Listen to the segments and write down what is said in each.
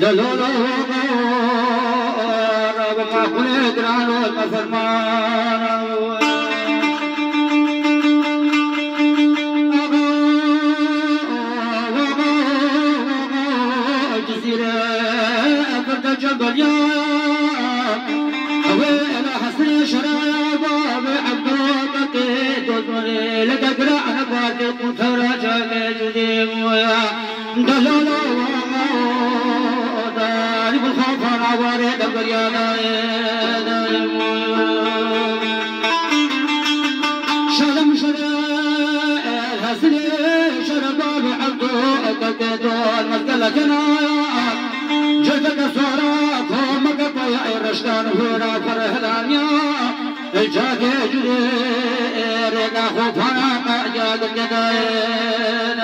دلولا رب ما كل دران والمفرمان جزيرة أفرد جبل يا وين حسن شرايا باب عبد البقيت وزمري لك أقرأ نبات القطر جاك جديم ويا دلولا داري بالخوف أنا وارد القريانا شلم شرا الحسن شرا باب عبد البقيت والمسكلة كنايا جدك صورا فمك بيا رشدان هورا فرهلانيا الجاك جري ريقا خوفانا ما جاك جداين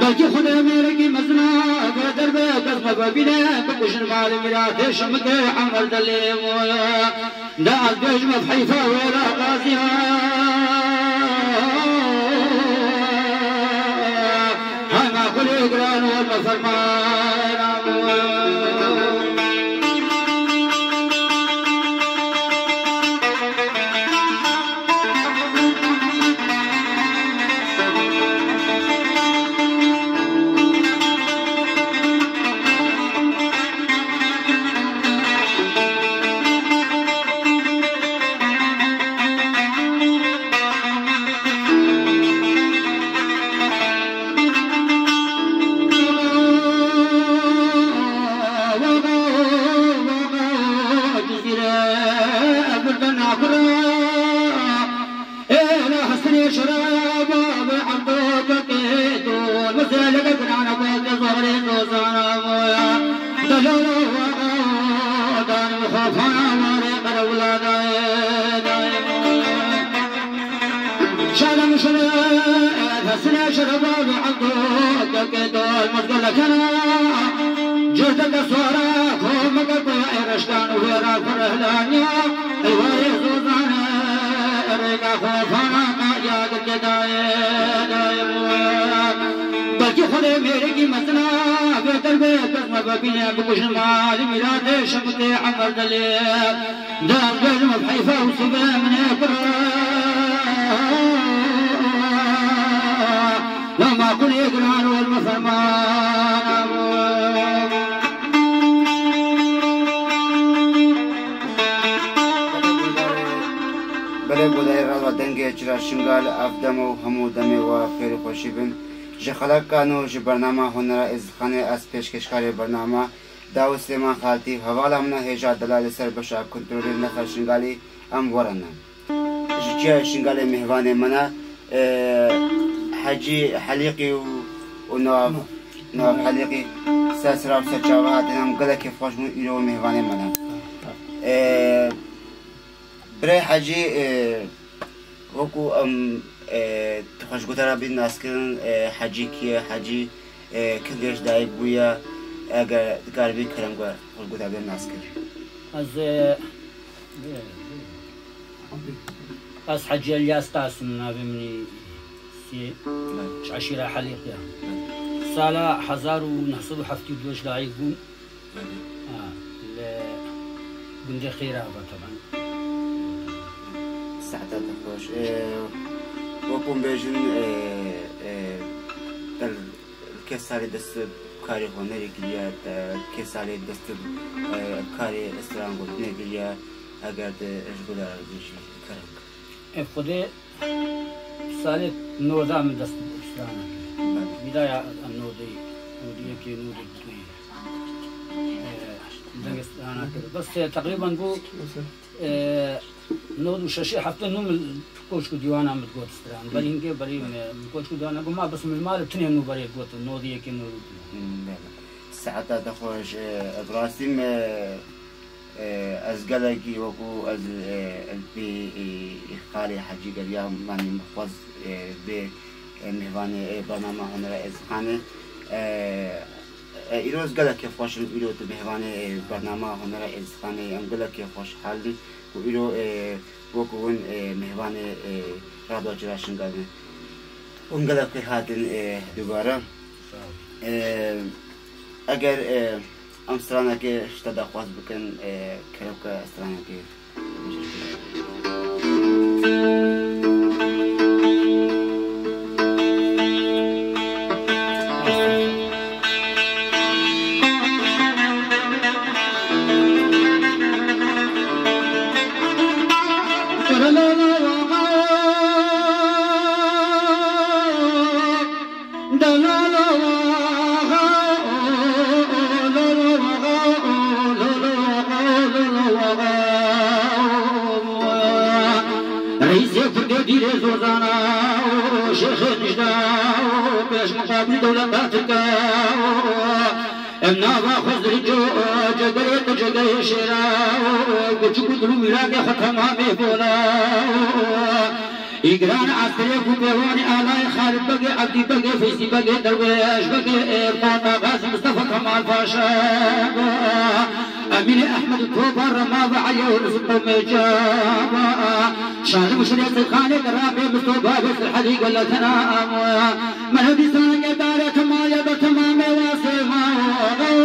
بلكي خدا ميركي مزنا قدر بقسم ببينه بكشن مال ميراث شمك عمر دلي مويا داعز بيجمع بحيفا ولا قاسيها هما كل قران والمفرمان جهدك صورا فمك بيا رشدان ويرا فرهلانيا الوري زوزانا ريقا خوفانا ما جاك جداين بلكي خدي ميركي مسنا بيتر بيتر ما ببينه بكشن مال ميلاد شمتي عمر دلي دام جزم بحيفا وسبا من اقرا لما كل يقران والمفرمان بله بودای را و دنگ چرا شنگال افدم و همو دمی و خیر خوشی بین جخلق کانو ج برنامه هنر از خانه از پیشکشکاری برنامه داو سلیمان خالتی حواله من هجا دلال سر بشا کنترل نفر شنگالی ام ورنه جیا شنگال مهوان منا حجي حليقي ونواف حليقي ساسرا وسجاوات نام قال كيف خوش من يلو مهواني منا بري حجي وكو تخش قطرة بالناس كن حجي كي حجي كديش داي بويا اگر قاربي كلام قال قطرة بالناس كن از حجي الياس تاسمنا بمني عشيرة حليقية سالة 1972 لاعبون بندي خيرها طبعا ساعتها تخرج وكم بيجن الكسالي دست كاري هنري كليا الكسالي دست كاري استرانغول نيجليا اگر اشغال بيجي كرك خدي سالت نودا من دست استرانا بداية النودي كي نودي دنگستانا كده بس تقريبا بو نود وشاشي حتى نوم كوشكو ديوانا متقوت استران برينجي بريم كوشكو ديوانا ما بس من المال تني نو بري قوت نودي كي نود ساعتها تخرج براسيم از گلگی وکو از البی خالی حجی گریا مانی مخوز به مهوان برنامه هنر از خانه ایروز گلگی خوشم ایرو تو مهوان برنامه هنر از خانه ام گلگی خوش حالی و ایرو وکو اون مهوان رادو جراشن گرده اون گلگی هاتن دوباره اگر ام سترانه که شتا دخواست بکن کرب که سترانه که إجران عسكري كوبيوان آلاء خالد بقى عبدي بقى فيسي بقى درويش بقى طاطا غازي مصطفى كمال باشا أمين أحمد الكوبر رمى عيون سقوم جابا شان مشري سخاني كرامي مصطفى بس الحديق ولا تنام من هدي سانية دارة كمال بتمام واسمه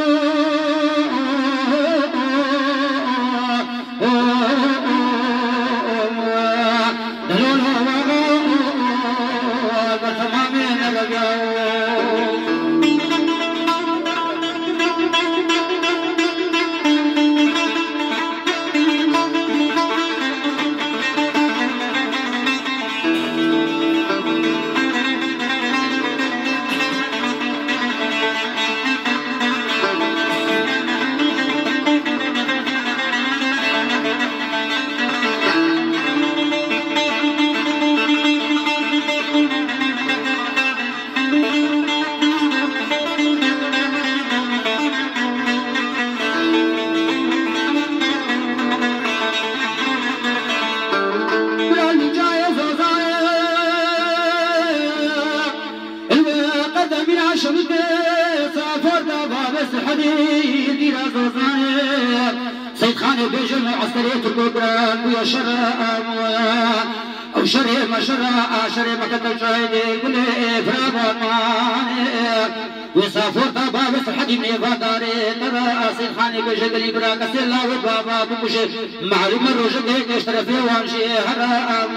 وسافر بابا بس حدي من باداري ترى أصيل خاني بجدلي براك سلا وبابا بمشي معلوم الرجل يشتري في وانشي هرام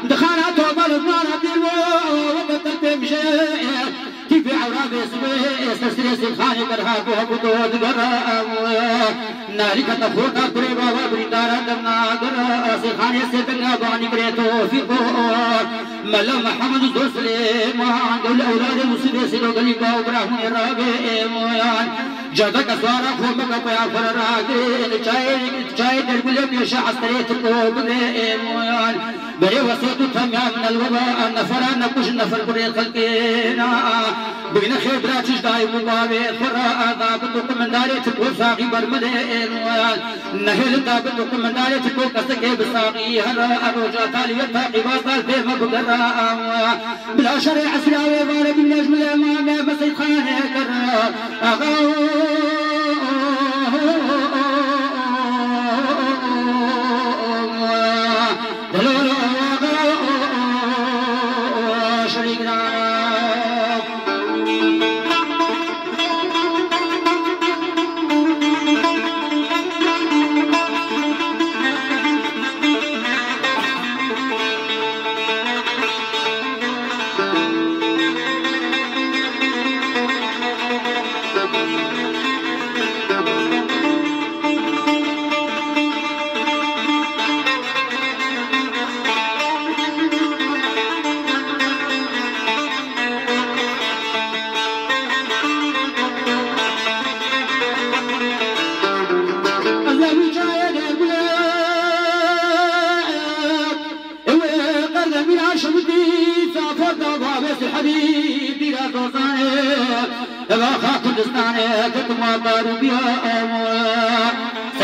دخانا توبة لبنان بيرو وقت تمشي كيف عورا بيسوي استسري الخاني كرها بوها بدود غرام ناري كتفوتا بري بابا بريدارا دمنا غرا أصيل خاني سيدنا باني بريتو في قور ملا محمد دوسلي ما دول أولاد المسلمين سيلو قليبا وبراهن الرابع مويان جدك سوارا خومك بيا فراغي چاي دربلي بيشا عسكريت القوبلي مويان بري وسيط تمام من الوباء نفر نكوش نفر بري خلقينا بين خبرة تجداي مبابي فرا دابتك من داري تقول ساقي برملي مويان نهل دابتك من داري تقول كسكي بساقي هلا أروجا تالي يتاقي باطل في مبقرا بلا شرع سلاوي بارك النجم الامام بسيط خانه كرا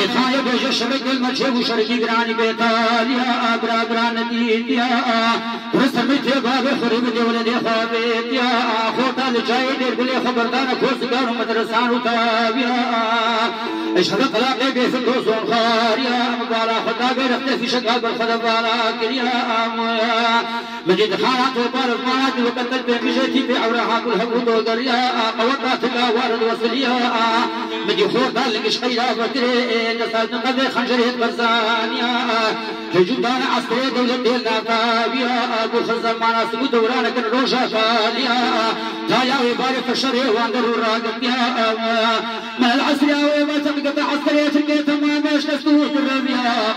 ای خواهی بجه شبک المچه و شرکی گرانی بیتالیا برا گران دیدیا پرستر میتی باب خوری بدی ولدی خوابیدیا خوتا لجای دیر گلی خبردان خوزگار و مدرسان و تابیا اشهد طلاقی بیفت و زون خاریا مقالا خدا بیرخت فی شکا بر خدا بالا کریا مجید خانات و بارد مانات و قتل بمجتی بی عورها کل حبود و دریا قوطات وارد وصلیا مجی خورتا لگش خیلا بکره نسال نقض خنجرهت برزانیا هجومدان عسكري دولة ديلنا تابيا أبو خزر معنا سبو دوران كن روشا خاليا تايا ويبارك الشري واندر الراقم يا من العسريا ويبارك قطع عسكري تلقي تمام ايش نستوه الربيا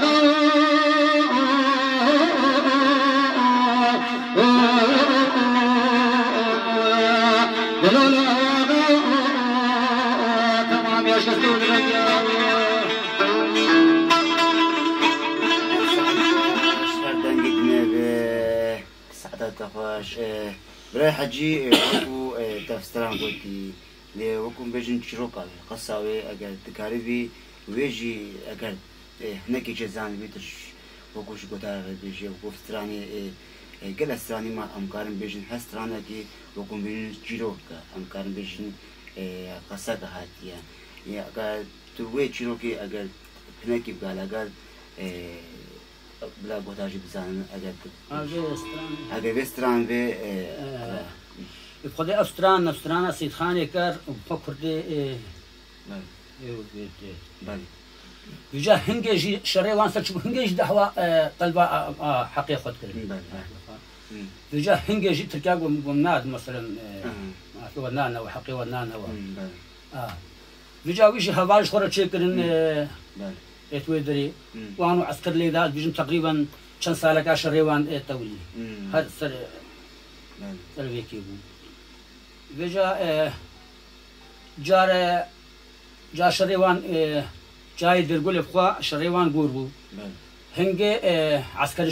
تمام ايش نستوه الربيا تخواش برای حجی وکو تفسیران قلتی لی وکو بجن چروکال قصاوی اگر تکاری بی ویجی اگر نکی چه زن بیتش وکوش گوتار بیجی وکو فسترانی گل استرانی ما امکارن بجن هسترانه کی وکو بجن چروکا امکارن بجن قصا که هاتیه یا اگر تو وی چروکی اگر نکی بگال اگر بلا بوتاجي بزان اگر استران به خود افستران سید خان کار فکرده بله يجا هنجي شري وان سلش هنجي دعوة طلبة حقيقة خد كده يجا هنجي تركيا ومناد مثلا ونانا وحقي ونانا يجا ويجي هواش خورة شكرن اتويدري وانو عسكر لي ذات بيجم تقريبا كان سالك 10 ريوان تولي هذا سر ويكيبو بيجا جا شريوان جاي درقول بخوا شريوان قوربو هنجي عسكري